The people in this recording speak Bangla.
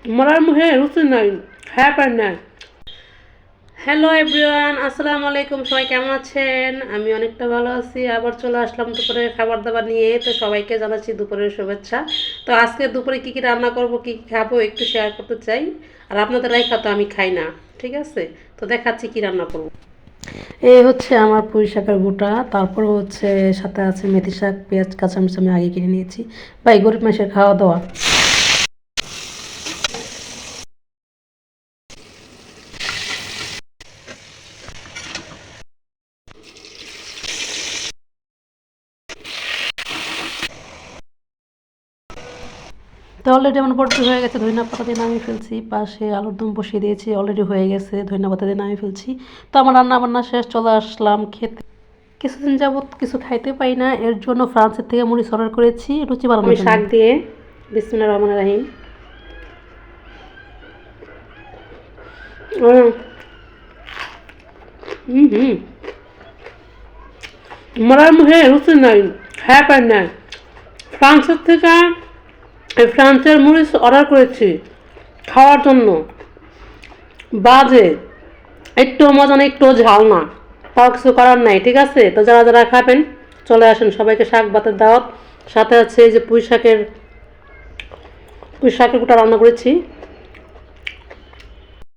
মরার মুখে রুচি নাই, হ্যাঁ পার না। হ্যালো এভরিওয়ান, আসসালামু আলাইকুম। সবাই কেমন আছেন? আমি অনেকটা ভালো আছি। আবার চলে আসলাম দুপুরের খাবার দাবার নিয়ে। তো সবাইকে জানাচ্ছি দুপুরের শুভেচ্ছা। তো আজকে দুপুরে কী কী রান্না করব, কী কী খাবো একটু শেয়ার করতে চাই। আর আপনাদের রাইখা তো আমি খাই না, ঠিক আছে? তো দেখাচ্ছি কী রান্না করব। এই হচ্ছে আমার পুঁই শাকের গোটা, তারপর হচ্ছে সাথে আছে মেথি শাক, পেঁয়াজ, কাঁচামরিচ আমি আগে কিনে নিয়েছি। ভাই গরিব মানুষের খাওয়া দাওয়া। তো অলরেডি আমার ভর্তি হয়ে গেছে, ধনিয়া পাতা দিয়ে নামিয়ে ফেলছি। পাশে আলুর দম বসিয়ে দিয়েছি, অলরেডি হয়ে গেছে, ধনিয়া পাতা দিয়ে নামিয়ে ফেলছি। তো আমার রান্না বান্না শেষ, চলে আসলাম খেতে। কিছুদিন যাবত কিছু খাইতে পাই না, এর জন্য ফ্রান্সের থেকে মরিচ অর্ডার করেছি রুচি বাড়ানোর জন্য। শাক দিয়ে বিসমিল্লাহির রহমানির রহিম। মরার মুখে রুচি নাই, হ্যাঁ পাই না। ফ্রান্সের থেকে ফ্রান্সের মরিচ অর্ডার করেছি খাওয়ার জন্য। বাজে, একটু মজা না, একটু ঝাল না, তাও কিছু করার নাই, ঠিক আছে? তো যারা যারা খাবেন চলে আসেন, সবাইকে শাক ভাতের দাওয়াত। সাথে আছে এই যে পুঁই শাকের গোটা রান্না করেছি।